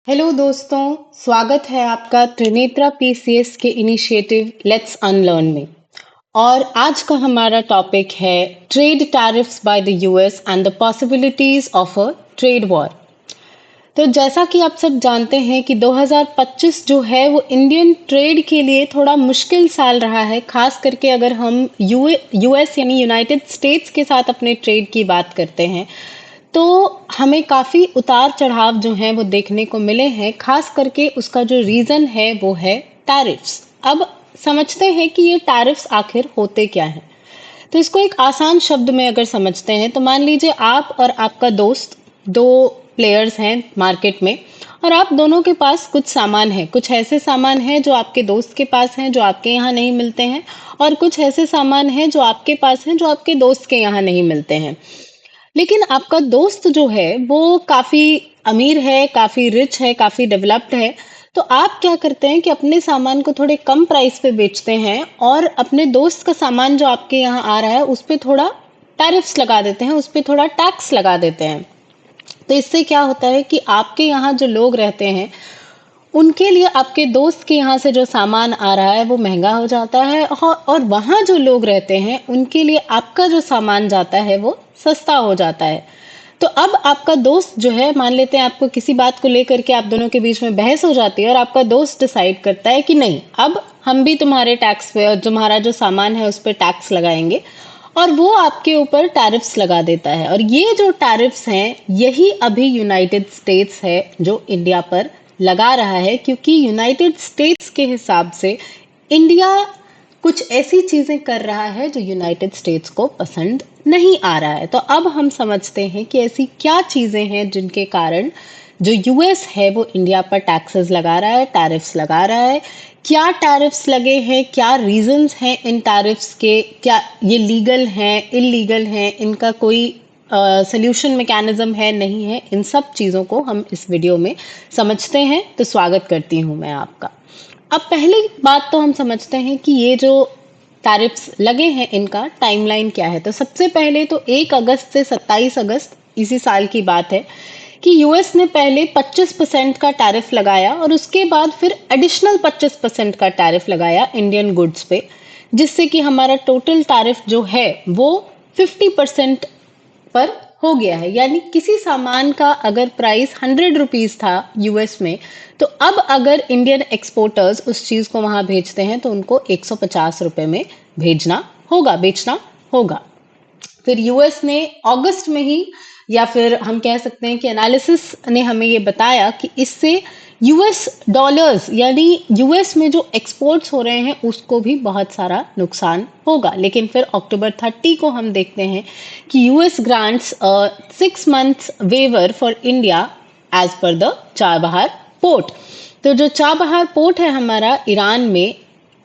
Hello दोस्तों, स्वागत है आपका त्रिनेत्रा पीसीएस के इनिशिएटिव लेट्स अनलर्न में। और आज का हमारा टॉपिक है trade tariffs by the US and the possibilities of a trade war. तो जैसा कि आप सब जानते हैं कि 2025 जो है वो इंडियन ट्रेड के लिए थोड़ा मुश्किल साल रहा है, खास करके अगर हम यूएस यानी यूनाइटेड स्टेट्स के साथ अपने ट्रेड की बात करते हैं तो हमें काफी उतार चढ़ाव जो हैं वो देखने को मिले हैं। खास करके उसका जो रीजन है वो है टैरिफ्स। अब समझते हैं कि ये टैरिफ्स आखिर होते क्या हैं। तो इसको एक आसान शब्द में अगर समझते हैं तो मान लीजिए आप और आपका दोस्त दो प्लेयर्स हैं मार्केट में, और आप दोनों के पास कुछ सामान है। कुछ ऐसे सामान है जो आपके दोस्त के पास हैं जो आपके यहाँ नहीं मिलते हैं, और कुछ ऐसे सामान है जो आपके पास हैं जो आपके दोस्त के यहाँ नहीं मिलते हैं। लेकिन आपका दोस्त जो है वो काफी अमीर है, काफी रिच है, काफी डेवलप्ड है। तो आप क्या करते हैं कि अपने सामान को थोड़े कम प्राइस पे बेचते हैं और अपने दोस्त का सामान जो आपके यहाँ आ रहा है उस पे थोड़ा टैरिफ्स लगा देते हैं, उस पे थोड़ा टैक्स लगा देते हैं। तो इससे क्या होता है कि आपके यहाँ जो लोग रहते हैं उनके लिए आपके दोस्त के यहाँ से जो सामान आ रहा है वो महंगा हो जाता है, और वहां जो लोग रहते हैं उनके लिए आपका जो सामान जाता है वो सस्ता हो जाता है। तो अब आपका दोस्त जो है, मान लेते हैं आपको किसी बात को लेकर के आप दोनों के बीच में बहस हो जाती है और आपका दोस्त डिसाइड करता है कि नहीं, अब हम भी तुम्हारे टैक्स पे और तुम्हारा जो सामान है उस पर टैक्स लगाएंगे, और वो आपके ऊपर टैरिफ्स लगा देता है। और ये जो टैरिफ्स हैं यही अभी यूनाइटेड स्टेट्स है जो इंडिया पर लगा रहा है, क्योंकि यूनाइटेड स्टेट्स के हिसाब से इंडिया कुछ ऐसी चीजें कर रहा है जो यूनाइटेड स्टेट्स को पसंद नहीं आ रहा है। तो अब हम समझते हैं कि ऐसी क्या चीजें हैं जिनके कारण जो यूएस है वो इंडिया पर टैक्सेस लगा रहा है, टैरिफ्स लगा रहा है। क्या टैरिफ्स लगे हैं, क्या रीजंस हैं इन टैरिफ्स के, क्या ये लीगल हैं, इलीगल हैं, इनका कोई सोल्यूशन मैकेनिज्म है, नहीं है, इन सब चीजों को हम इस वीडियो में समझते हैं। तो स्वागत करती हूं मैं आपका। अब पहली बात तो हम समझते हैं कि ये जो टैरिफ्स लगे हैं इनका टाइमलाइन क्या है। तो सबसे पहले तो 1 अगस्त से 27 अगस्त इसी साल की बात है कि यूएस ने पहले 25% का टैरिफ लगाया और उसके बाद फिर एडिशनल 25% का टैरिफ लगाया इंडियन गुड्स पे, जिससे कि हमारा टोटल टैरिफ जो है वो 50% पर हो गया है। यानी किसी सामान का अगर प्राइस 100 रुपीज था यूएस में, तो अब अगर इंडियन एक्सपोर्टर्स उस चीज को वहां भेजते हैं तो उनको 150 रुपए में भेजना होगा, बेचना होगा। फिर यूएस ने अगस्त में ही, या फिर हम कह सकते हैं कि एनालिसिस ने हमें ये बताया कि इससे यूएस डॉलर्स यानी यूएस में जो एक्सपोर्ट्स हो रहे हैं उसको भी बहुत सारा नुकसान होगा। लेकिन फिर अक्टूबर 30 को हम देखते हैं कि US grants 6 months waiver for India as per the Chabahar port. तो जो चाबहार पोर्ट है हमारा ईरान में,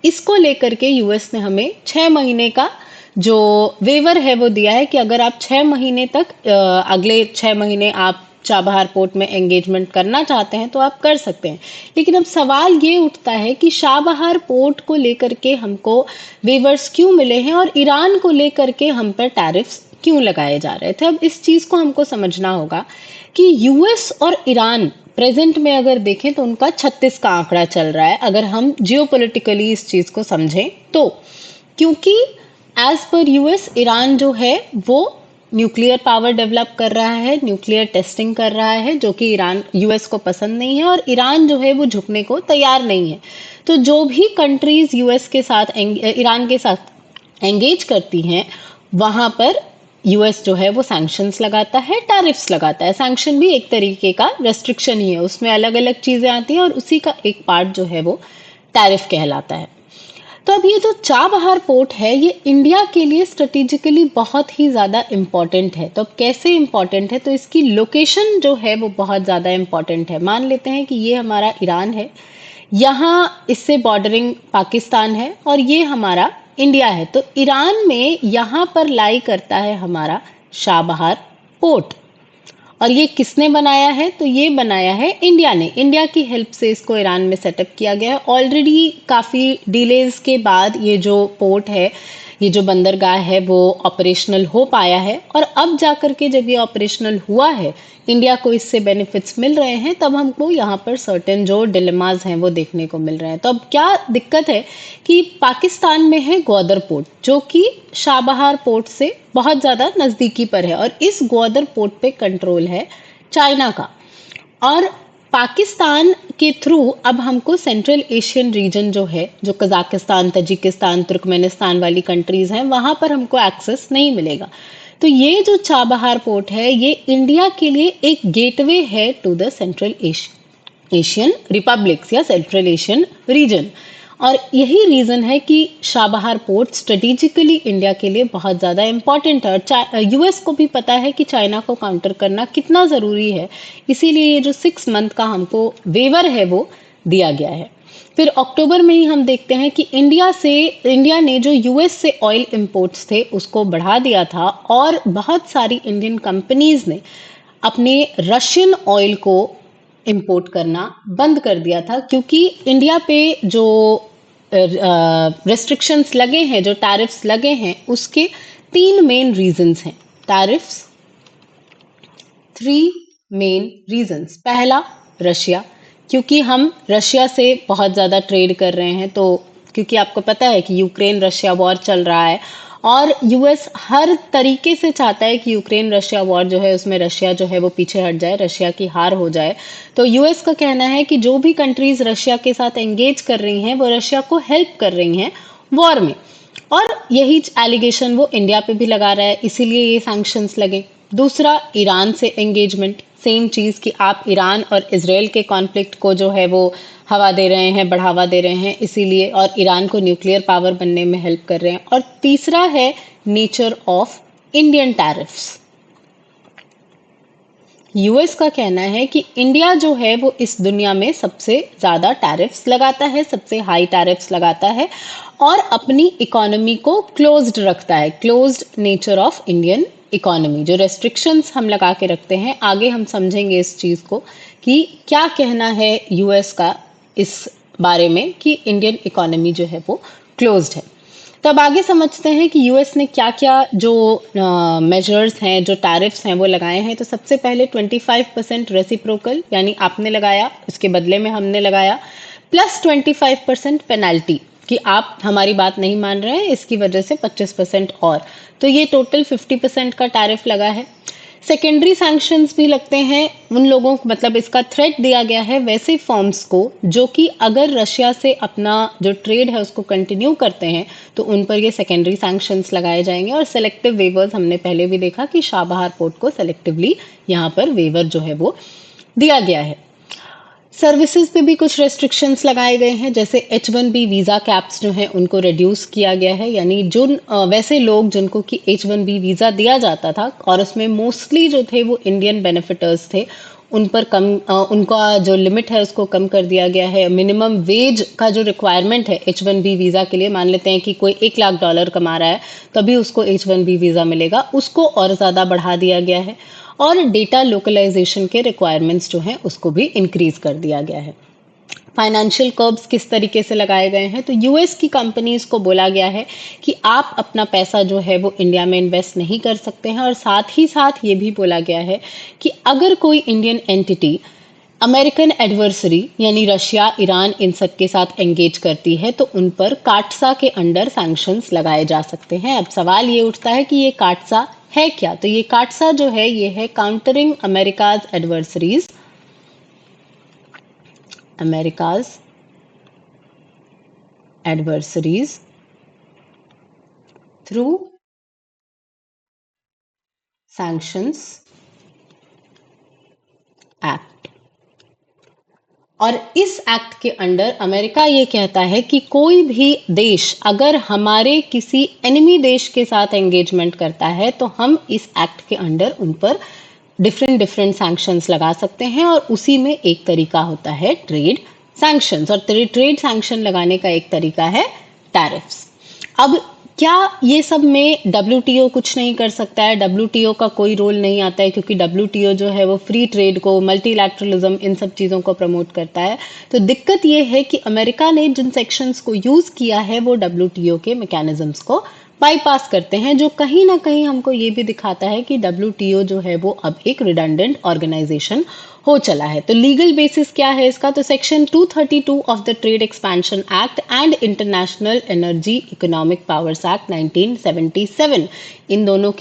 इसको लेकर के यूएस ने हमें 6 महीने का जो वेवर है वो दिया है कि अगर आप 6 महीने तक अगले 6 महीने आप चाबहार पोर्ट में एंगेजमेंट करना चाहते हैं तो आप कर सकते हैं। लेकिन अब सवाल ये उठता है कि चाबहार पोर्ट को लेकर के हमको वेवर्स क्यों मिले हैं और ईरान को लेकर के हम पर टैरिफ्स क्यों लगाए जा रहे थे। अब इस चीज को हमको समझना होगा कि यूएस और ईरान प्रेजेंट में अगर देखें तो उनका 36 का आंकड़ा चल रहा है, अगर हम जियोपॉलिटिकली इस चीज को समझें तो। क्योंकि एज पर यूएस ईरान जो है वो न्यूक्लियर पावर डेवलप कर रहा है, न्यूक्लियर टेस्टिंग कर रहा है, जो कि ईरान यूएस को पसंद नहीं है, और ईरान जो है वो झुकने को तैयार नहीं है। तो जो भी कंट्रीज यूएस के साथ ईरान के साथ एंगेज करती हैं वहां पर यूएस जो है वो सैंक्शंस लगाता है, टैरिफ्स लगाता है। सैंक्शन भी एक तरीके का रेस्ट्रिक्शन ही है, उसमें अलग अलग चीजें आती हैं और उसी का एक पार्ट जो है वो टैरिफ कहलाता है। तो अब ये जो चाबहार पोर्ट है ये इंडिया के लिए स्ट्रेटेजिकली बहुत ही ज्यादा इम्पोर्टेंट है। तो अब कैसे इम्पोर्टेंट है, तो इसकी लोकेशन जो है वो बहुत ज्यादा इम्पोर्टेंट है। मान लेते हैं कि ये हमारा ईरान है, यहाँ इससे बॉर्डरिंग पाकिस्तान है, और ये हमारा इंडिया है। तो ईरान में यहाँ पर लाई करता है हमारा चाबहार पोर्ट। और ये किसने बनाया है, तो ये बनाया है इंडिया ने। इंडिया की हेल्प से इसको ईरान में सेटअप किया गया है। ऑलरेडी काफी डिलेज के बाद ये जो पोर्ट है ये जो बंदरगाह है वो ऑपरेशनल हो पाया है, और अब जाकर के जब ये ऑपरेशनल हुआ है, इंडिया को इससे बेनिफिट्स मिल रहे हैं, तब हमको यहाँ पर सर्टेन जो डिलेमास हैं वो देखने को मिल रहे हैं। तो अब क्या दिक्कत है कि पाकिस्तान में है ग्वादर पोर्ट, जो कि शाबहार पोर्ट से बहुत ज़्यादा नज़दीकी पर है, और इस ग्वादर पोर्ट पे कंट्रोल है चाइना का। और पाकिस्तान के थ्रू अब हमको सेंट्रल एशियन रीजन जो है, जो कजाकिस्तान, तजिकिस्तान, तुर्कमेनिस्तान वाली कंट्रीज हैं, वहां पर हमको एक्सेस नहीं मिलेगा। तो ये जो चाबहार पोर्ट है, ये इंडिया के लिए एक गेटवे है to the central Asian republics या सेंट्रल एशियन रीजन। और यही रीजन है कि शाबहार पोर्ट स्ट्रेटेजिकली इंडिया के लिए बहुत ज़्यादा इंपॉर्टेंट है, और यूएस को भी पता है कि चाइना को काउंटर करना कितना ज़रूरी है, इसीलिए ये जो 6 मंथ का हमको वेवर है वो दिया गया है। फिर अक्टूबर में ही हम देखते हैं कि इंडिया ने जो यूएस से ऑयल इंपोर्ट्स थे उसको बढ़ा दिया था, और बहुत सारी इंडियन कंपनीज ने अपने रशियन ऑयल को इंपोर्ट करना बंद कर दिया था, क्योंकि इंडिया पे जो रेस्ट्रिक्शंस लगे हैं, जो टैरिफ्स लगे हैं, उसके 3 मेन रीजंस हैं। Tariffs, 3 main reasons. पहला, रशिया, क्योंकि हम रशिया से बहुत ज़्यादा ट्रेड कर रहे हैं, तो क्योंकि आपको पता है कि यूक्रेन रशिया वॉर चल रहा है, और यूएस हर तरीके से चाहता है कि यूक्रेन रशिया वॉर जो है उसमें रशिया जो है वो पीछे हट जाए, रशिया की हार हो जाए। तो यूएस का कहना है कि जो भी कंट्रीज रशिया के साथ एंगेज कर रही हैं वो रशिया को हेल्प कर रही हैं वॉर में, और यही एलिगेशन वो इंडिया पे भी लगा रहा है, इसीलिए ये सैंक्शंस लगे। दूसरा, ईरान से एंगेजमेंट, सेम चीज़ कि आप ईरान और इजराइल के कॉन्फ्लिक्ट को जो है वो हवा दे रहे हैं, बढ़ावा दे रहे हैं, इसीलिए, और ईरान को न्यूक्लियर पावर बनने में हेल्प कर रहे हैं। और तीसरा है nature of Indian tariffs. US का कहना है कि इंडिया जो है वो इस दुनिया में सबसे ज़्यादा टैरिफ्स लगाता है, सबसे हाई टैरिफ्स लगाता है, और अपनी इकोनॉमी को क्लोज्ड रखता है। Closed nature of Indian economy, जो रेस्ट्रिक्शंस हम लगा के रखते हैं, आगे हम समझेंगे इस चीज़ को कि क्या कहना है यूएस का इस बारे में कि इंडियन इकोनॉमी जो है वो क्लोज्ड है। तब आगे समझते हैं कि यूएस ने क्या क्या जो मेजर्स हैं, जो टैरिफ्स हैं वो लगाए हैं। तो सबसे पहले 25% रेसिप्रोकल, यानी आपने लगाया उसके बदले में हमने लगाया, प्लस 25% पेनल्टी कि आप हमारी बात नहीं मान रहे हैं, इसकी वजह से 25% और, तो ये टोटल 50% का टैरिफ लगा है। सेकेंडरी सैंक्शंस भी लगते हैं उन लोगों को, मतलब इसका थ्रेट दिया गया है वैसे फर्म्स को जो कि अगर रशिया से अपना जो ट्रेड है उसको कंटिन्यू करते हैं तो उन पर ये सेकेंडरी सैंक्शंस लगाए जाएंगे। और सेलेक्टिव वेवर्स हमने पहले भी देखा कि शाबहार पोर्ट को सेलेक्टिवली यहाँ पर वेवर जो है वो दिया गया है। सर्विसेज पे भी कुछ रेस्ट्रिक्शंस लगाए गए हैं, जैसे H1B वीज़ा कैप्स जो हैं उनको रिड्यूस किया गया है, यानी वैसे लोग जिनको कि H1B वीज़ा दिया जाता था और उसमें मोस्टली जो थे वो इंडियन बेनिफिटर्स थे, उन पर उनका जो लिमिट है उसको कम कर दिया गया है। मिनिमम वेज का जो रिक्वायरमेंट है H1B वीज़ा के लिए, मान लेते हैं कि कोई $1 लाख कमा रहा है तभी उसको H1B वीज़ा मिलेगा, उसको और ज़्यादा बढ़ा दिया गया है। और डेटा लोकलाइजेशन के रिक्वायरमेंट्स जो हैं उसको भी इंक्रीज कर दिया गया है। फाइनेंशियल कर्ब्स किस तरीके से लगाए गए हैं, तो यूएस की कंपनीज को बोला गया है कि आप अपना पैसा जो है वो इंडिया में इन्वेस्ट नहीं कर सकते हैं, और साथ ही साथ ये भी बोला गया है कि अगर कोई इंडियन एंटिटी अमेरिकन एडवर्सरी यानी रशिया, ईरान, इन सब के साथ एंगेज करती है तो उन पर काटसा के अंडर सैंक्शंस लगाए जा सकते हैं। अब सवाल ये उठता है कि ये काटसा है क्या, तो ये काटसा जो है ये है countering America's adversaries, America's adversaries through sanctions act. और इस एक्ट के अंडर अमेरिका ये कहता है कि कोई भी देश अगर हमारे किसी एनिमी देश के साथ एंगेजमेंट करता है तो हम इस एक्ट के अंडर उन पर डिफरेंट सैंक्शंस लगा सकते हैं, और उसी में एक तरीका होता है ट्रेड सैंक्शंस, और ट्रेड सैंक्शन लगाने का एक तरीका है टैरिफ्स। अब क्या ये सब में डब्ल्यूटीओ कुछ नहीं कर सकता है? डब्ल्यूटीओ का कोई रोल नहीं आता है, क्योंकि डब्ल्यूटीओ जो है वो फ्री ट्रेड को, मल्टीलैटरलिज्म, इन सब चीज़ों को प्रमोट करता है। तो दिक्कत ये है कि अमेरिका ने जिन सेक्शंस को यूज़ किया है वो डब्ल्यूटीओ के मैकेनिज्म्स को बाईपास करते हैं, जो कहीं ना कहीं हमको ये भी दिखाता है कि डब्ल्यूटीओ जो है वो अब एक रिडंडेंट ऑर्गेनाइजेशन हो चला है। तो लीगल बेसिस क्या है इसका? तो section 232 of the trade expansion act and international energy economic powers act 1977, इन दोनों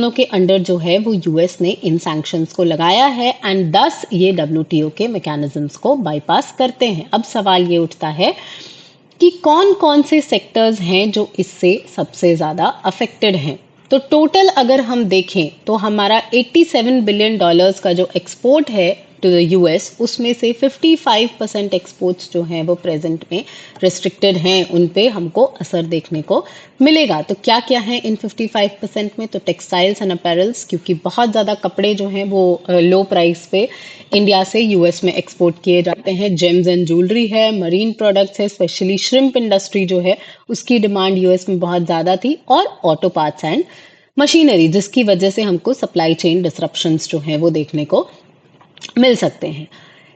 के अंडर जो है वो यूएस ने इन सैंक्शंस को लगाया है एंड दस ये डब्ल्यूटीओ के मैकेनिज्म्स को बाईपास करते हैं। अब सवाल ये उठता है कि कौन कौन से सेक्टर्स हैं जो इससे सबसे ज्यादा अफेक्टेड हैं। तो टोटल अगर हम देखें तो हमारा 87 बिलियन डॉलर्स का जो एक्सपोर्ट है टू द यूएस, उसमें से 55% एक्सपोर्ट्स जो हैं वो प्रेजेंट में रिस्ट्रिक्टेड हैं, उन पे हमको असर देखने को मिलेगा। तो क्या क्या है इन 55% में? तो टेक्सटाइल्स एंड अपैरल्स, क्योंकि बहुत ज़्यादा कपड़े जो हैं वो लो प्राइस पे इंडिया से यूएस में एक्सपोर्ट किए जाते हैं। जेम्स एंड ज्वेलरी है, मरीन प्रोडक्ट्स है, स्पेशली श्रिम्प इंडस्ट्री जो है उसकी डिमांड यूएस में बहुत ज़्यादा थी, और ऑटो पार्ट्स एंड मशीनरी, जिसकी वजह से हमको सप्लाई चेन डिसरप्शंस जो हैं वो देखने को मिल सकते हैं।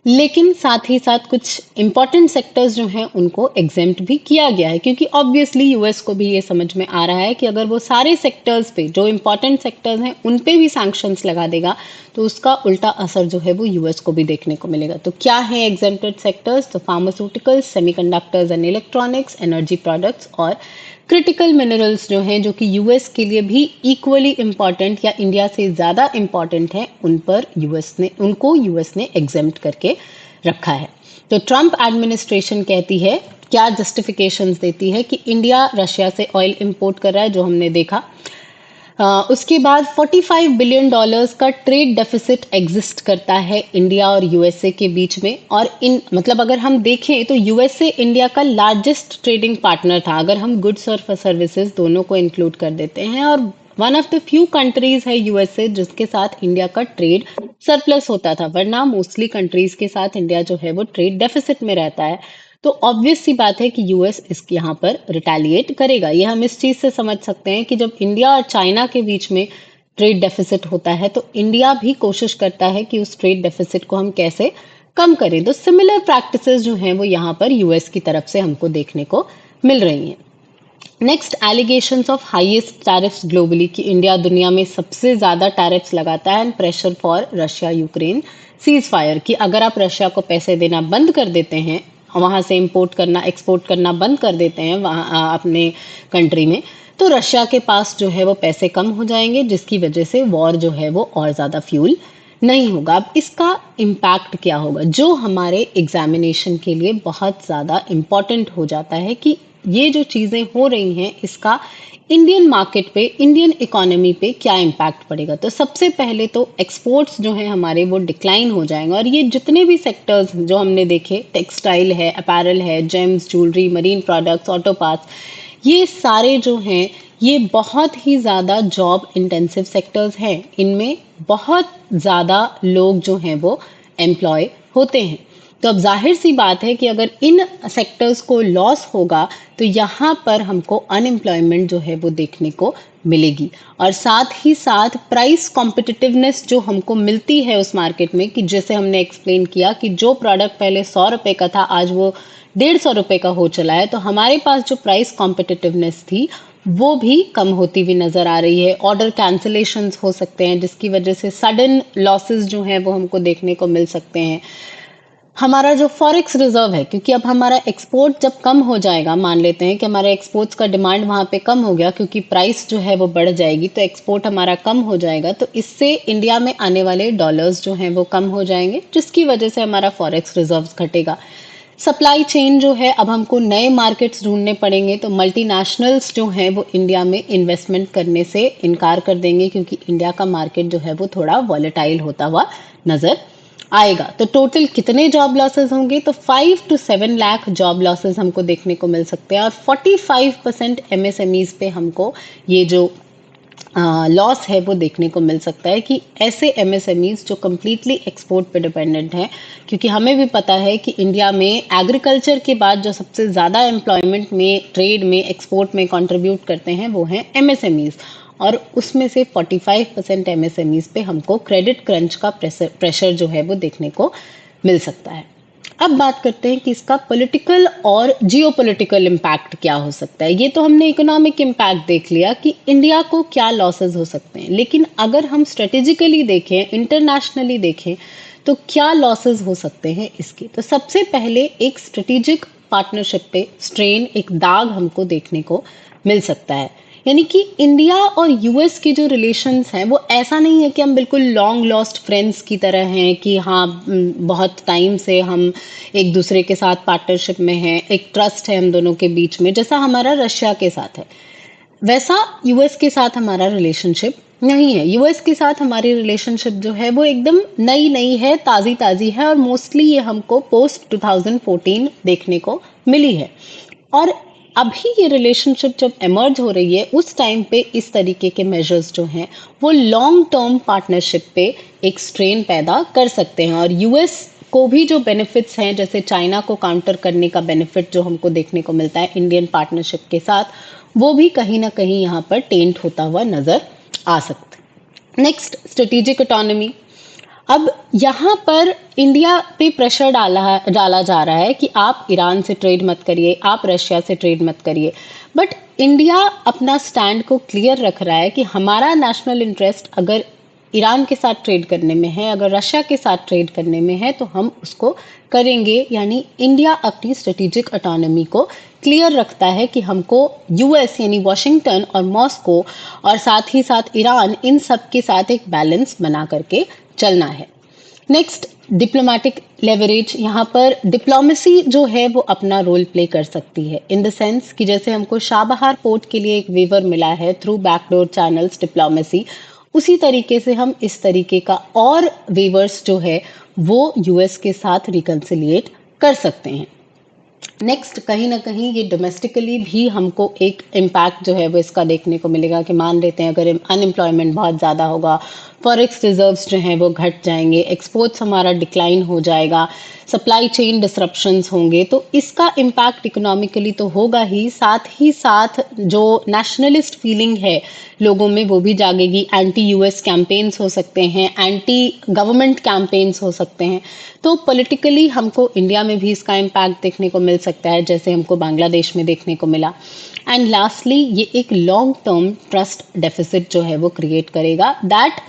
लेकिन साथ ही साथ कुछ इंपॉर्टेंट सेक्टर्स जो हैं उनको एग्जेम्प्ट भी किया गया है, क्योंकि ऑब्वियसली यूएस को भी ये समझ में आ रहा है कि अगर वो सारे सेक्टर्स पे, जो इंपॉर्टेंट सेक्टर्स हैं उन पे भी सैंक्शंस लगा देगा तो उसका उल्टा असर जो है वो यूएस को भी देखने को मिलेगा। तो क्या है एग्जेम्प्टेड सेक्टर्स? तो pharmaceuticals, semiconductors and electronics, energy products और क्रिटिकल मिनरल्स जो हैं, जो कि यूएस के लिए भी इक्वली इम्पॉर्टेंट या इंडिया से ज़्यादा इम्पॉर्टेंट हैं, उनको यूएस ने एग्जेम्प्ट करके रखा है। तो ट्रम्प एडमिनिस्ट्रेशन कहती है, क्या जस्टिफिकेशंस देती है कि इंडिया रशिया से ऑयल इंपोर्ट कर रहा है, जो हमने देखा। उसके बाद 45 बिलियन डॉलर्स का ट्रेड डेफिसिट एग्जिस्ट करता है इंडिया और यूएसए के बीच में। और इन मतलब अगर हम देखें तो यूएसए इंडिया का लार्जेस्ट ट्रेडिंग पार्टनर था, अगर हम गुड्स और सर्विसेज दोनों को इंक्लूड कर देते हैं, और one of the few countries है यूएसए जिसके साथ इंडिया का ट्रेड सरप्लस होता था, वरना मोस्टली कंट्रीज के साथ इंडिया जो है वो ट्रेड डेफिसिट में रहता है। तो ऑब्वियस सी बात है कि यूएस इसके यहाँ पर रिटेलिएट करेगा। ये हम इस चीज से समझ सकते हैं कि जब इंडिया और चाइना के बीच में ट्रेड डेफिसिट होता है तो इंडिया भी कोशिश करता है कि उस ट्रेड डेफिसिट को हम कैसे कम करें। तो सिमिलर प्रैक्टिसेस जो हैं वो यहाँ पर यूएस की तरफ से हमको देखने को मिल रही हैं। Next, allegations of highest tariffs globally, कि इंडिया दुनिया में सबसे ज्यादा टैरिफ्स लगाता है, and pressure for Russia Ukraine cease fire, कि अगर आप रशिया को पैसे देना बंद कर देते हैं, वहां से इंपोर्ट करना एक्सपोर्ट करना बंद कर देते हैं वहां अपने कंट्री में, तो रशिया के पास जो है वो पैसे कम हो जाएंगे, जिसकी वजह से वॉर जो है वो और ज्यादा फ्यूल नहीं होगा। अब इसका इम्पैक्ट क्या होगा, जो हमारे एग्जामिनेशन के लिए बहुत ज़्यादा इम्पॉर्टेंट हो जाता है कि ये जो चीज़ें हो रही हैं इसका इंडियन मार्केट पे, इंडियन इकोनॉमी पे क्या इम्पैक्ट पड़ेगा। तो सबसे पहले तो एक्सपोर्ट्स जो हैं हमारे वो डिक्लाइन हो जाएंगे, और ये जितने भी सेक्टर्स जो हमने देखे, टेक्सटाइल है, अपैरल है, James, jewellery, marine products, auto parts, ये सारे जो हैं ये बहुत ही ज़्यादा जॉब इंटेंसिव सेक्टर्स हैं। इनमें बहुत ज़्यादा लोग जो हैं वो एम्प्लॉय होते हैं। तो अब जाहिर सी बात है कि अगर इन सेक्टर्स को लॉस होगा तो यहाँ पर हमको अनएम्प्लॉयमेंट जो है वो देखने को मिलेगी, और साथ ही साथ प्राइस कॉम्पिटिटिवनेस जो हमको मिलती है उस मार्केट में, कि जैसे हमने एक्सप्लेन किया कि जो प्रोडक्ट पहले 100 रुपए का था आज वो 150 रुपए का हो चला है, तो हमारे पास जो प्राइस कॉम्पिटिटिवनेस थी वो भी कम होती हुई नजर आ रही है। ऑर्डर कैंसिलेशंस हो सकते हैं जिसकी वजह से सडन लॉसेस जो हैं वो हमको देखने को मिल सकते हैं। हमारा जो फॉरेक्स रिजर्व है, क्योंकि अब हमारा एक्सपोर्ट जब कम हो जाएगा, मान लेते हैं कि हमारे एक्सपोर्ट्स का डिमांड वहां पे कम हो गया क्योंकि प्राइस जो है वो बढ़ जाएगी, तो एक्सपोर्ट हमारा कम हो जाएगा, तो इससे इंडिया में आने वाले डॉलर्स जो हैं वो कम हो जाएंगे, जिसकी वजह से हमारा फॉरेक्स रिजर्व घटेगा। सप्लाई चेन जो है, अब हमको नए मार्केट्स ढूंढने पड़ेंगे, तो मल्टीनेशनल्स जो हैं वो इंडिया में इन्वेस्टमेंट करने से इनकार कर देंगे, क्योंकि इंडिया का मार्केट जो है वो थोड़ा वॉलेटाइल होता हुआ नजर आएगा। तो टोटल कितने जॉब लॉसेस होंगे, तो 5 to 7 लाख जॉब लॉसेस हमको देखने को मिल सकते हैं, और 45% एमएसएमईज पे हमको ये जो लॉस है वो देखने को मिल सकता है, कि ऐसे एमएसएमईज जो कम्प्लीटली एक्सपोर्ट पे डिपेंडेंट हैं, क्योंकि हमें भी पता है कि इंडिया में एग्रीकल्चर के बाद जो सबसे ज़्यादा एम्प्लॉयमेंट में, ट्रेड में, एक्सपोर्ट में कंट्रीब्यूट करते हैं वो हैं एमएसएमईज, और उसमें से 45% एमएसएमईज पे हमको क्रेडिट क्रंच का प्रेशर जो है वो देखने को मिल सकता है। अब बात करते हैं कि इसका पॉलिटिकल और जियोपॉलिटिकल इम्पैक्ट क्या हो सकता है। ये तो हमने इकोनॉमिक इम्पैक्ट देख लिया कि इंडिया को क्या लॉसेस हो सकते हैं, लेकिन अगर हम स्ट्रेटेजिकली देखें, इंटरनेशनली देखें, तो क्या लॉसेस हो सकते हैं इसके। तो सबसे पहले एक स्ट्रेटेजिक पार्टनरशिप पे स्ट्रेन, एक दाग हमको देखने को मिल सकता है। यानी कि इंडिया और यूएस के जो रिलेशंस हैं वो ऐसा नहीं है कि हम बिल्कुल लॉन्ग लॉस्ट फ्रेंड्स की तरह हैं कि हाँ बहुत टाइम से हम एक दूसरे के साथ पार्टनरशिप में हैं, एक ट्रस्ट है हम दोनों के बीच में, जैसा हमारा रशिया के साथ है। वैसा यूएस के साथ हमारा रिलेशनशिप नहीं है। यूएस के साथ हमारी रिलेशनशिप जो है वो एकदम नई नई है, ताज़ी ताज़ी है, और मोस्टली ये हमको पोस्ट 2014 देखने को मिली है। और अभी ये रिलेशनशिप जब एमर्ज हो रही है, उस टाइम पे इस तरीके के मेजर्स जो हैं वो लॉन्ग टर्म पार्टनरशिप पे एक स्ट्रेन पैदा कर सकते हैं। और यूएस को भी जो बेनिफिट्स हैं, जैसे चाइना को काउंटर करने का बेनिफिट जो हमको देखने को मिलता है इंडियन पार्टनरशिप के साथ, वो भी कहीं ना कहीं यहाँ पर टेंट होता हुआ नजर आ सकता है। Next, strategic autonomy. अब यहाँ पर इंडिया पे प्रेशर डाला जा रहा है कि आप ईरान से ट्रेड मत करिए, आप रशिया से ट्रेड मत करिए। बट इंडिया अपना स्टैंड को क्लियर रख रहा है कि हमारा नेशनल इंटरेस्ट अगर ईरान के साथ ट्रेड करने में है, अगर रशिया के साथ ट्रेड करने में है, तो हम उसको करेंगे। यानी इंडिया अपनी स्ट्रेटेजिक ऑटोनॉमी को क्लियर रखता है कि हमको यूएस यानी वॉशिंगटन और मॉस्को और साथ ही साथ ईरान, इन सब के साथ एक बैलेंस बना करके चलना है। Next, diplomatic leverage. यहाँ पर डिप्लोमेसी जो है वो अपना रोल प्ले कर सकती है, इन द सेंस कि जैसे हमको शाहबहार पोर्ट के लिए एक वेवर मिला है थ्रू बैकडोर चैनल्स डिप्लोमेसी, उसी तरीके से हम इस तरीके का और वेवर्स जो है वो यूएस के साथ रिकंसिलिएट कर सकते हैं। नेक्स्ट, कहीं ना कहीं ये डोमेस्टिकली भी हमको एक इम्पैक्ट जो है वो इसका देखने को मिलेगा कि मान लेते हैं अगर अनएम्प्लॉयमेंट बहुत ज़्यादा होगा, फॉरेक्स रिजर्व्स जो हैं वो घट जाएंगे, एक्सपोर्ट्स हमारा डिक्लाइन हो जाएगा, सप्लाई चेन डिसरप्शंस होंगे, तो इसका इम्पैक्ट इकोनॉमिकली तो होगा ही साथ जो नेशनलिस्ट फीलिंग है लोगों में वो भी जागेगी। एंटी यूएस कैंपेन्स हो सकते हैं, एंटी गवर्नमेंट कैंपेन्स हो सकते हैं। तो पॉलिटिकली हमको इंडिया में भी इसका इम्पैक्ट देखने को मिल सकता है, जैसे हमको बांग्लादेश में देखने को मिला। एंड लास्टली, ये एक लॉन्ग टर्म ट्रस्ट डेफिसिट जो है वो क्रिएट करेगा, दैट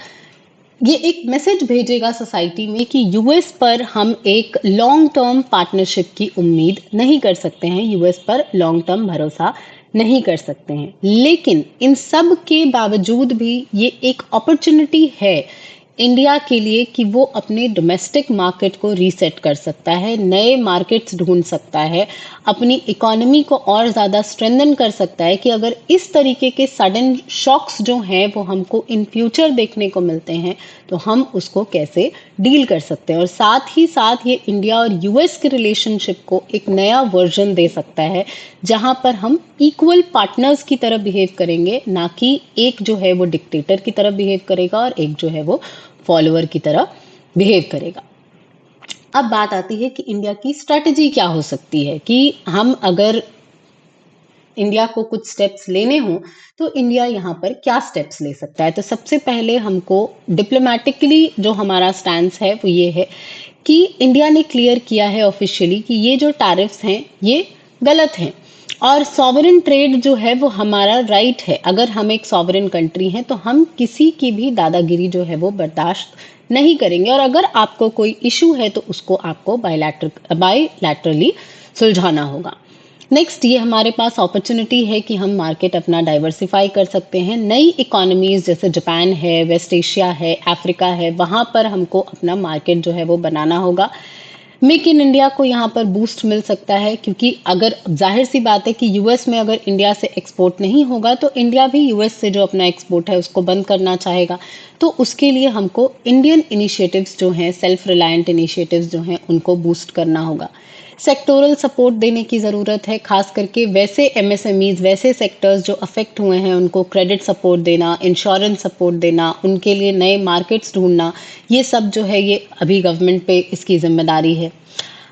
ये एक मैसेज भेजेगा सोसाइटी में कि यूएस पर हम एक लॉन्ग टर्म पार्टनरशिप की उम्मीद नहीं कर सकते हैं, यूएस पर लॉन्ग टर्म भरोसा नहीं कर सकते हैं। लेकिन इन सब के बावजूद भी ये एक अपॉर्चुनिटी है इंडिया के लिए कि वो अपने डोमेस्टिक मार्केट को रीसेट कर सकता है, नए मार्केट्स ढूंढ सकता है, अपनी इकोनॉमी को और ज़्यादा स्ट्रेंथन कर सकता है कि अगर इस तरीके के सडन शॉक्स जो हैं वो हमको इन फ्यूचर देखने को मिलते हैं तो हम उसको कैसे डील कर सकते हैं। और साथ ही साथ ये इंडिया और यूएस के रिलेशनशिप को एक नया वर्जन दे सकता है, जहां पर हम इक्वल पार्टनर्स की तरह बिहेव करेंगे, ना कि एक जो है वो डिक्टेटर की तरह बिहेव करेगा और एक जो है वो फॉलोअर की तरह बिहेव करेगा। अब बात आती है कि इंडिया की स्ट्रेटजी क्या हो सकती है, कि हम अगर इंडिया को कुछ स्टेप्स लेने हों तो इंडिया यहाँ पर क्या स्टेप्स ले सकता है। तो सबसे पहले हमको डिप्लोमेटिकली जो हमारा स्टैंड है वो ये है कि इंडिया ने क्लियर किया है ऑफिशियली कि ये जो टैरिफ्स हैं ये गलत हैं, और सॉवरेन ट्रेड जो है वो हमारा राइट है। अगर हम एक सॉवरेन कंट्री हैं तो हम किसी की भी दादागिरी जो है वो बर्दाश्त नहीं करेंगे, और अगर आपको कोई इशू है तो उसको आपको बायलैटरली सुलझाना होगा। नेक्स्ट, ये हमारे पास अपॉर्चुनिटी है कि हम मार्केट अपना डाइवर्सिफाई कर सकते हैं। नई इकोनॉमीज जैसे जापान है, वेस्ट एशिया है, अफ्रीका है, वहां पर हमको अपना मार्केट जो है वो बनाना होगा। मेक इन इंडिया को यहाँ पर बूस्ट मिल सकता है, क्योंकि अगर जाहिर सी बात है कि यूएस में अगर इंडिया से एक्सपोर्ट नहीं होगा तो इंडिया भी यूएस से जो अपना एक्सपोर्ट है उसको बंद करना चाहेगा। तो उसके लिए हमको इंडियन इनिशिएटिव्स जो हैं, सेल्फ रिलायंट इनिशिएटिव्स जो हैं, उनको बूस्ट करना होगा। सेक्टोरल सपोर्ट देने की ज़रूरत है, खास करके वैसे एमएसएमईज, वैसे सेक्टर्स जो अफेक्ट हुए हैं उनको क्रेडिट सपोर्ट देना, इंश्योरेंस सपोर्ट देना, उनके लिए नए मार्केट्स ढूंढना, ये सब जो है ये अभी गवर्नमेंट पे इसकी जिम्मेदारी है।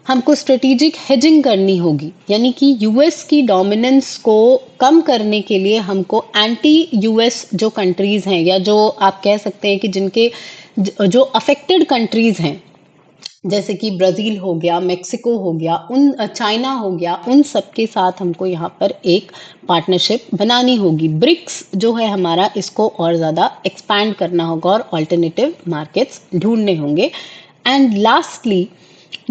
हमको स्ट्रेटेजिक हेजिंग करनी होगी, यानी कि यूएस की डोमिनेंस को कम करने के लिए हमको एंटी यूएस जो कंट्रीज हैं, या जो आप कह सकते हैं कि जिनके जो अफेक्टेड कंट्रीज हैं, जैसे कि ब्राजील हो गया, मेक्सिको हो गया, चाइना हो गया, उन सब के साथ हमको यहाँ पर एक पार्टनरशिप बनानी होगी। ब्रिक्स जो है हमारा, इसको और ज़्यादा एक्सपैंड करना होगा और ऑल्टरनेटिव मार्केट्स ढूंढने होंगे। एंड लास्टली,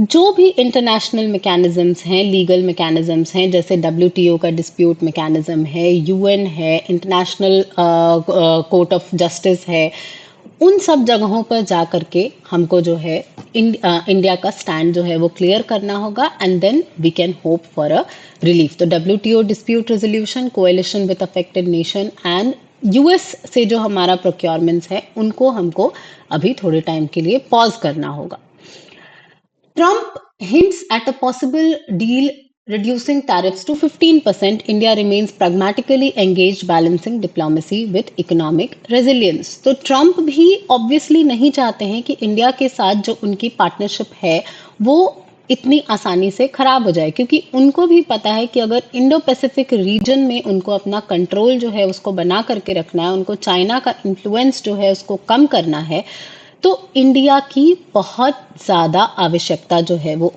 जो भी इंटरनेशनल मैकेनिज्म्स हैं, लीगल मैकेनिज्म्स हैं, जैसे डब्ल्यूटीओ का डिस्प्यूट मैकेनिज्म है, यूएन है, इंटरनेशनल कोर्ट ऑफ जस्टिस है, उन सब जगहों पर जा करके हमको जो है इंडिया का स्टैंड जो है वो क्लियर करना होगा, and then we can hope for a relief. तो WTO dispute resolution, coalition with affected nation and US से जो हमारा प्रोक्योरमेंट्स है, उनको हमको अभी थोड़े टाइम के लिए पॉज करना होगा। Trump hints at a possible deal reducing tariffs to 15%. India remains pragmatically engaged, balancing diplomacy with economic resilience. तो ट्रम्प भी ऑब्वियसली नहीं चाहते हैं कि इंडिया के साथ जो उनकी पार्टनरशिप है वो इतनी आसानी से खराब हो जाए, क्योंकि उनको भी पता है कि अगर इंडो पैसिफिक रीजन में उनको अपना कंट्रोल जो है उसको बना करके रखना है, उनको चाइना का इन्फ्लुएंस जो है उसको कम करना है, तो इंडिया की बहुत ज्यादा आवश्यकता जो है वो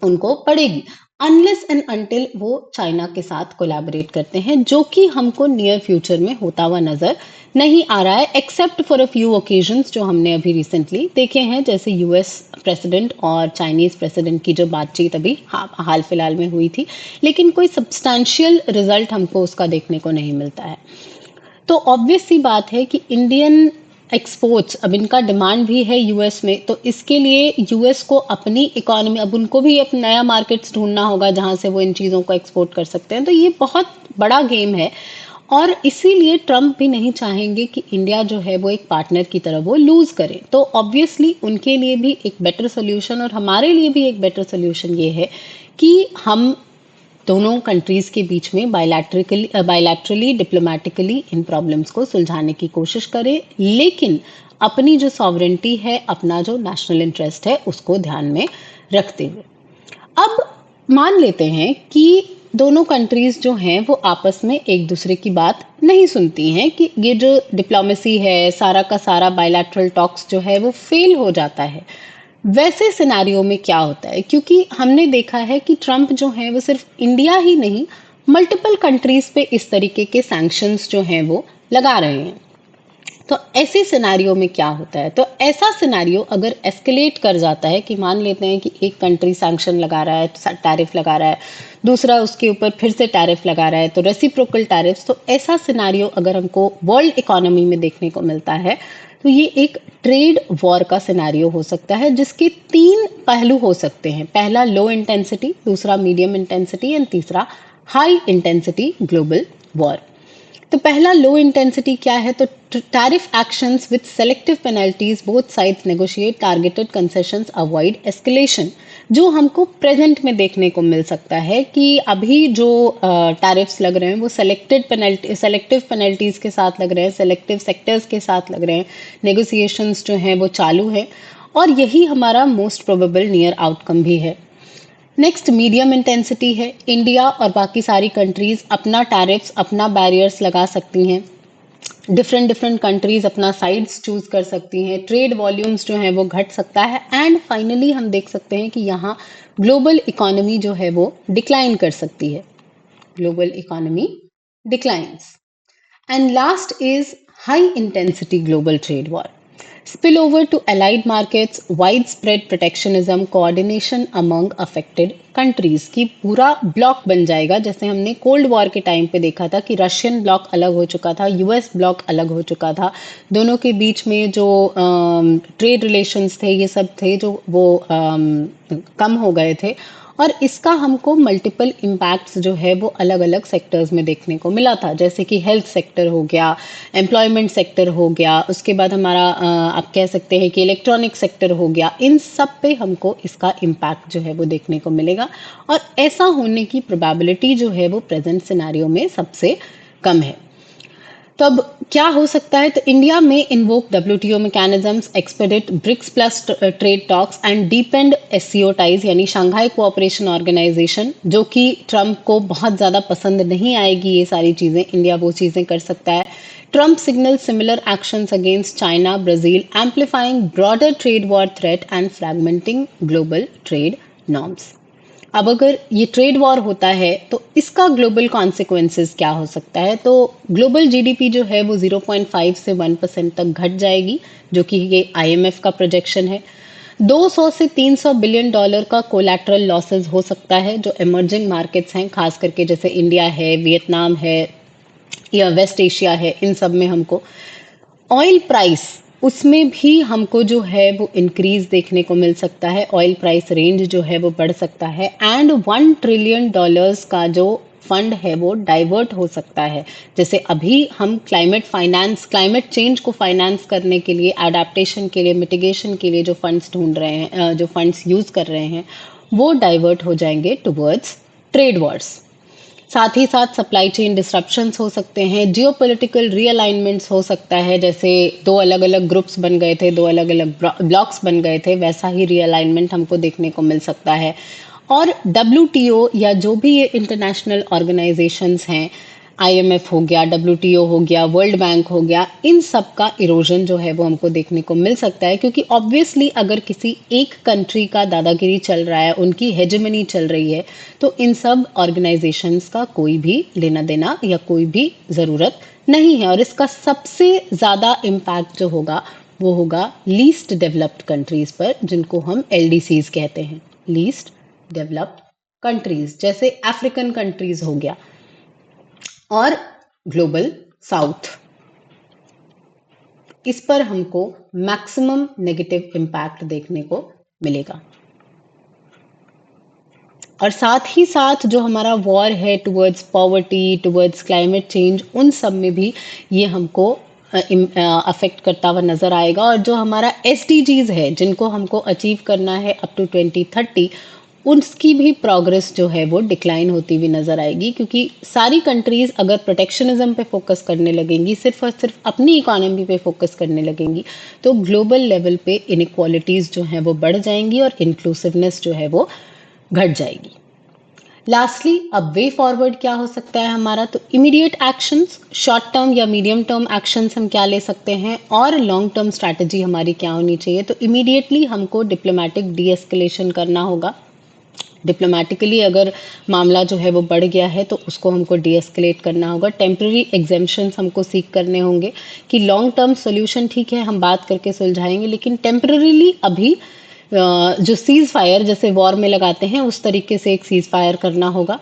उनको पड़ेगी, अनलेस एंड अनटिल वो चाइना के साथ कोलैबोरेट करते हैं, जो कि हमको नियर फ्यूचर में होता हुआ नजर नहीं आ रहा है, except for a few occasions जो हमने अभी रिसेंटली देखे हैं, जैसे यूएस प्रेसिडेंट और चाइनीज प्रेसिडेंट की जो बातचीत अभी हाल फिलहाल में हुई थी, लेकिन कोई सब्सटैंशियल रिजल्ट हमको उसका देखने को नहीं मिलता है। तो ऑब्वियस सी बात है कि इंडियन एक्सपोर्ट्स, अब इनका डिमांड भी है यूएस में, तो इसके लिए यूएस को अपनी इकोनॉमी, अब उनको भी एक नया मार्केट्स ढूंढना होगा जहां से वो इन चीज़ों को एक्सपोर्ट कर सकते हैं। तो ये बहुत बड़ा गेम है, और इसीलिए ट्रम्प भी नहीं चाहेंगे कि इंडिया जो है वो एक पार्टनर की तरह वो लूज करे। तो ऑब्वियसली उनके लिए भी एक बेटर सोल्यूशन और हमारे लिए भी एक बेटर सोल्यूशन ये है कि हम दोनों कंट्रीज के बीच में बायलैटरली डिप्लोमेटिकली इन प्रॉब्लम्स को सुलझाने की कोशिश करें, लेकिन अपनी जो सॉवरेंटी है, अपना जो नेशनल इंटरेस्ट है, उसको ध्यान में रखते हुए। अब मान लेते हैं कि दोनों कंट्रीज जो हैं वो आपस में एक दूसरे की बात नहीं सुनती हैं, कि ये जो डिप्लोमेसी है, सारा का सारा बायलैटरल टॉक्स जो है वो फेल हो जाता है। वैसे सिनेरियो में क्या होता है, क्योंकि हमने देखा है कि ट्रम्प जो है वो सिर्फ इंडिया ही नहीं, मल्टीपल कंट्रीज पे इस तरीके के सैंक्शंस जो हैं वो लगा रहे हैं। तो ऐसे सिनेरियो में क्या होता है, तो ऐसा सिनेरियो अगर एस्केलेट कर जाता है, कि मान लेते हैं कि एक कंट्री सैंक्शन लगा रहा है, टैरिफ लगा रहा है, दूसरा उसके ऊपर फिर से टैरिफ लगा रहा है, तो रेसिप्रोकल टैरिफ्स, तो ऐसा सिनेरियो अगर हमको वर्ल्ड इकोनॉमी में देखने को मिलता है, तो ये एक ट्रेड वॉर का सिनेरियो हो सकता है, जिसके 3 पहलू हो सकते हैं। पहला लो इंटेंसिटी, दूसरा मीडियम इंटेंसिटी एंड तीसरा हाई इंटेंसिटी ग्लोबल वॉर। तो पहला लो इंटेंसिटी क्या है, तो tariff actions with selective penalties, both sides negotiate targeted concessions, avoid escalation, जो हमको प्रेजेंट में देखने को मिल सकता है कि अभी जो टैरिफ्स लग रहे हैं वो सेलेक्टिव पेनल्टीज के साथ लग रहे हैं, सेलेक्टिव सेक्टर्स के साथ लग रहे हैं, नेगोशिएशंस जो हैं वो चालू है, और यही हमारा मोस्ट प्रोबेबल नियर आउटकम भी है। नेक्स्ट मीडियम इंटेंसिटी है, इंडिया और बाकी सारी कंट्रीज अपना टैरिफ्स, अपना बैरियर्स लगा सकती हैं, डिफरेंट कंट्रीज अपना साइड्स चूज कर सकती हैं, ट्रेड वॉल्यूम्स जो है वो घट सकता है, एंड फाइनली हम देख सकते हैं कि यहाँ ग्लोबल इकोनॉमी जो है वो डिक्लाइन कर सकती है, global economy declines. And last is high intensity global trade war. Spillover to allied markets, widespread protectionism, coordination among affected countries की पूरा ब्लॉक बन जाएगा, जैसे हमने कोल्ड वॉर के टाइम पे देखा था कि रशियन ब्लॉक अलग हो चुका था, यूएस ब्लॉक अलग हो चुका था, दोनों के बीच में जो ट्रेड रिलेशंस थे, ये सब थे जो वो कम हो गए थे, और इसका हमको मल्टीपल इम्पैक्ट्स जो है वो अलग अलग सेक्टर्स में देखने को मिला था, जैसे कि हेल्थ सेक्टर हो गया, एम्प्लॉयमेंट सेक्टर हो गया, उसके बाद हमारा आप कह सकते हैं कि इलेक्ट्रॉनिक सेक्टर हो गया, इन सब पे हमको इसका इम्पैक्ट जो है वो देखने को मिलेगा, और ऐसा होने की प्रोबेबिलिटी जो है वो प्रेजेंट सिनेरियो में सबसे कम है। तो अब क्या हो सकता है, तो इंडिया में invoke WTO mechanisms, expedite BRICS plus trade talks and deepen SCO ties, यानी शंघाई कोऑपरेशन ऑर्गेनाइजेशन, जो कि ट्रम्प को बहुत ज्यादा पसंद नहीं आएगी ये सारी चीजें, इंडिया वो चीजें कर सकता है। Trump signals similar actions against China, Brazil, amplifying broader trade war threat and fragmenting global trade norms. अब अगर ये ट्रेड वॉर होता है तो इसका ग्लोबल कॉन्सिक्वेंसेस क्या हो सकता है? तो ग्लोबल जीडीपी जो है वो 0.5 से 1% तक घट जाएगी, जो कि ये आईएमएफ का प्रोजेक्शन है। 200 से 300 बिलियन डॉलर का कोलैटरल लॉसेस हो सकता है, जो इमर्जिंग मार्केट्स हैं, खास करके जैसे इंडिया है, वियतनाम है या वेस्ट एशिया है, इन सब में हमको ऑयल प्राइस, उसमें भी हमको जो है वो इंक्रीज देखने को मिल सकता है। ऑयल प्राइस रेंज जो है वो बढ़ सकता है एंड $1 ट्रिलियन का जो फंड है वो डाइवर्ट हो सकता है। जैसे अभी हम क्लाइमेट चेंज को फाइनेंस करने के लिए, एडाप्टेशन के लिए, मिटिगेशन के लिए जो फंड्स ढूंढ रहे हैं, जो फंड्स यूज कर रहे हैं, वो डाइवर्ट हो जाएंगे टुवर्ड्स ट्रेड वॉर्स। साथ ही साथ सप्लाई चेन डिसरप्शंस हो सकते हैं, जियोपॉलिटिकल रीअलाइनमेंट्स हो सकता है, जैसे दो अलग अलग ग्रुप्स बन गए थे, दो अलग अलग ब्लॉक्स बन गए थे, वैसा ही रीअलाइनमेंट हमको देखने को मिल सकता है। और डब्ल्यूटीओ या जो भी ये इंटरनेशनल ऑर्गेनाइजेशंस हैं, आईएमएफ हो गया, डब्ल्यूटीओ हो गया, वर्ल्ड बैंक हो गया, इन सब का इरोजन जो है वो हमको देखने को मिल सकता है, क्योंकि ऑब्वियसली अगर किसी एक कंट्री का दादागिरी चल रहा है, उनकी हेजेमनी चल रही है, तो इन सब ऑर्गेनाइजेशंस का कोई भी लेना देना या कोई भी जरूरत नहीं है। और इसका सबसे ज्यादा इम्पैक्ट जो होगा वो होगा लीस्ट डेवलप्ड कंट्रीज पर, जिनको हम एलडीसीज कहते हैं, लीस्ट डेवलप्ड कंट्रीज, जैसे अफ्रीकन कंट्रीज हो गया और ग्लोबल साउथ। इस पर हमको मैक्सिमम नेगेटिव इम्पैक्ट देखने को मिलेगा। और साथ ही साथ जो हमारा वॉर है towards poverty, towards climate change, उन सब में भी ये हमको अफेक्ट करता हुआ नजर आएगा। और जो हमारा एसडीजीज है, जिनको हमको अचीव करना है अप टू 2030, उसकी भी प्रोग्रेस जो है वो डिक्लाइन होती हुई नजर आएगी, क्योंकि सारी कंट्रीज अगर प्रोटेक्शनिज्म पे फोकस करने लगेंगी, सिर्फ और सिर्फ अपनी इकोनॉमी पे फोकस करने लगेंगी, तो ग्लोबल लेवल पे इनइक्वालिटीज जो है वो बढ़ जाएंगी और इंक्लूसिवनेस जो है वो घट जाएगी। लास्टली, अब वे फॉरवर्ड क्या हो सकता है हमारा? तो इमीडिएट एक्शंस, शॉर्ट टर्म या मीडियम टर्म एक्शंस हम क्या ले सकते हैं, और लॉन्ग टर्म स्ट्रैटेजी हमारी क्या होनी चाहिए? तो इमीडिएटली हमको डिप्लोमेटिक डी एस्केलेशन करना होगा। डिप्लोमेटिकली अगर मामला जो है वो बढ़ गया है तो उसको हमको डी एस्केलेट करना होगा। टेम्पररी एग्जेम्पशंस हमको सीख करने होंगे कि लॉन्ग टर्म सोल्यूशन ठीक है हम बात करके सुलझाएंगे, लेकिन टेम्पररीली अभी जो सीज फायर जैसे वॉर में लगाते हैं उस तरीके से एक सीज फायर करना होगा,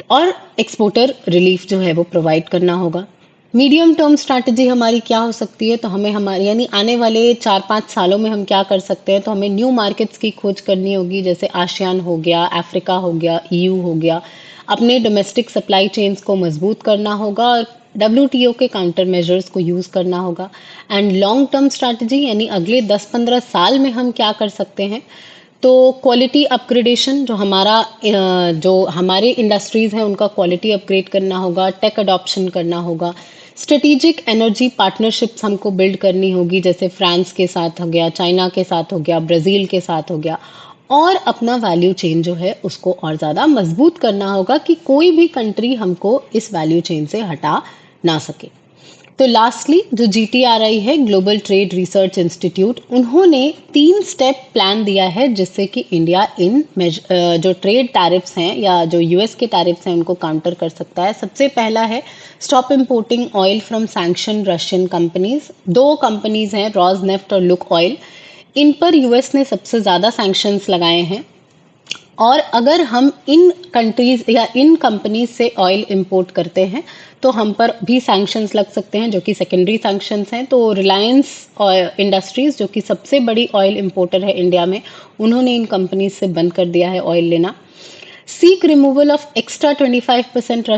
और एक्सपोर्टर रिलीफ जो है वो प्रोवाइड करना होगा। मीडियम टर्म स्ट्रैटेजी हमारी क्या हो सकती है? तो हमें हमारे यानी आने वाले 4-5 सालों में हम क्या कर सकते हैं? तो हमें न्यू मार्केट्स की खोज करनी होगी, जैसे आसियान हो गया, अफ्रीका हो गया, ईयू हो गया। अपने डोमेस्टिक सप्लाई चेन्स को मजबूत करना होगा और डब्ल्यूटीओ के काउंटर मेजर्स को यूज करना होगा। एंड लॉन्ग टर्म स्ट्रैटेजी यानी अगले 10-15 साल में हम क्या कर सकते हैं? तो क्वालिटी अपग्रेडेशन, जो हमारे इंडस्ट्रीज हैं उनका क्वालिटी अपग्रेड करना होगा, टेक अडॉप्शन करना होगा, स्ट्रेटेजिक एनर्जी पार्टनरशिप्स हमको बिल्ड करनी होगी, जैसे फ्रांस के साथ हो गया, चाइना के साथ हो गया, ब्राजील के साथ हो गया, और अपना वैल्यू चेन जो है उसको और ज़्यादा मजबूत करना होगा कि कोई भी कंट्री हमको इस वैल्यू चेन से हटा ना सके। तो लास्टली जो जीटीआरआई है, ग्लोबल ट्रेड रिसर्च इंस्टीट्यूट, उन्होंने 3 स्टेप प्लान दिया है जिससे कि इंडिया जो ट्रेड टैरिफ्स हैं या जो यूएस के टैरिफ्स हैं उनको काउंटर कर सकता है। सबसे पहला है stop importing oil from sanction Russian companies. 2 companies हैं, रॉजनेफ्ट और लुक ऑयल, इन पर यूएस ने सबसे ज्यादा सैंक्शंस लगाए हैं। और अगर हम इन कंट्रीज या इन कंपनीज से ऑयल इंपोर्ट करते हैं तो हम पर भी सैंक्शंस लग सकते हैं, जो कि सेकेंडरी सैंक्शंस हैं। तो रिलायंस इंडस्ट्रीज, जो कि सबसे बड़ी ऑयल इंपोर्टर है इंडिया में, उन्होंने इन कंपनीज से बंद कर दिया है ऑयल लेना। Seek removal of extra 25%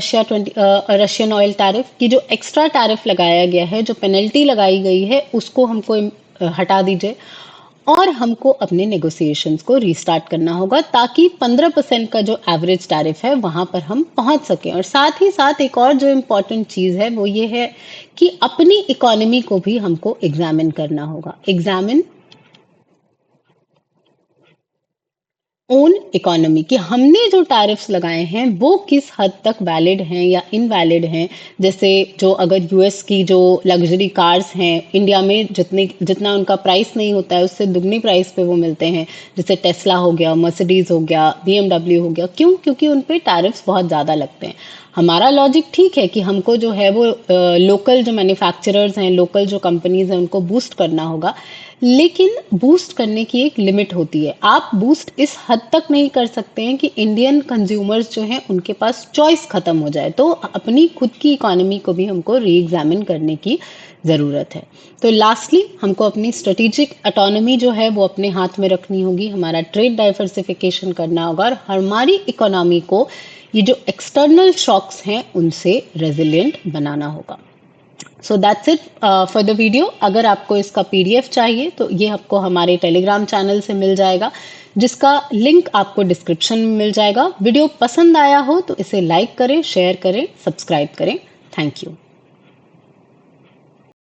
Russian oil tariff, की जो एक्स्ट्रा टैरिफ लगाया गया है, जो पेनल्टी लगाई गई है, उसको हमको हटा दीजिए। और हमको अपने नेगोशिएशंस को रीस्टार्ट करना होगा ताकि 15% का जो एवरेज टैरिफ है वहां पर हम पहुंच सकें। और साथ ही साथ एक और जो इम्पोर्टेंट चीज है वो ये है कि अपनी इकोनॉमी को भी हमको एग्जामिन करना होगा। एग्जामिन ओन इकोनॉमी कि हमने जो टैरिफ्स लगाए हैं वो किस हद तक वैलिड हैं या इनवैलिड हैं। जैसे जो अगर यूएस की जो लग्जरी कार्स हैं इंडिया में जितना उनका प्राइस नहीं होता है उससे दुगनी प्राइस पे वो मिलते हैं, जैसे टेस्ला हो गया, मर्सिडीज हो गया, बीएमडब्ल्यू हो गया। क्यों? क्योंकि उन पे टैरिफ्स बहुत ज़्यादा लगते हैं। हमारा लॉजिक ठीक है कि हमको जो है वो लोकल जो मैन्युफैक्चरर्स हैं, लोकल जो कंपनीज हैं उनको बूस्ट करना होगा, लेकिन बूस्ट करने की एक लिमिट होती है। आप बूस्ट इस हद तक नहीं कर सकते हैं कि इंडियन कंज्यूमर्स जो हैं उनके पास चॉइस खत्म हो जाए। तो अपनी खुद की इकोनॉमी को भी हमको री एग्जामिन करने की ज़रूरत है। तो लास्टली हमको अपनी स्ट्रेटेजिक ऑटोनॉमी जो है वो अपने हाथ में रखनी होगी, हमारा ट्रेड डाइवर्सिफिकेशन करना होगा और हमारी इकोनॉमी को ये जो एक्सटर्नल शॉक्स हैं उनसे रेजिलिएंट बनाना होगा। So that's it for the video. अगर आपको इसका पीडीएफ चाहिए तो ये आपको हमारे टेलीग्राम चैनल से मिल जाएगा, जिसका लिंक आपको डिस्क्रिप्शन में मिल जाएगा। वीडियो पसंद आया हो तो इसे लाइक करें, शेयर करें, सब्सक्राइब करें। Thank you.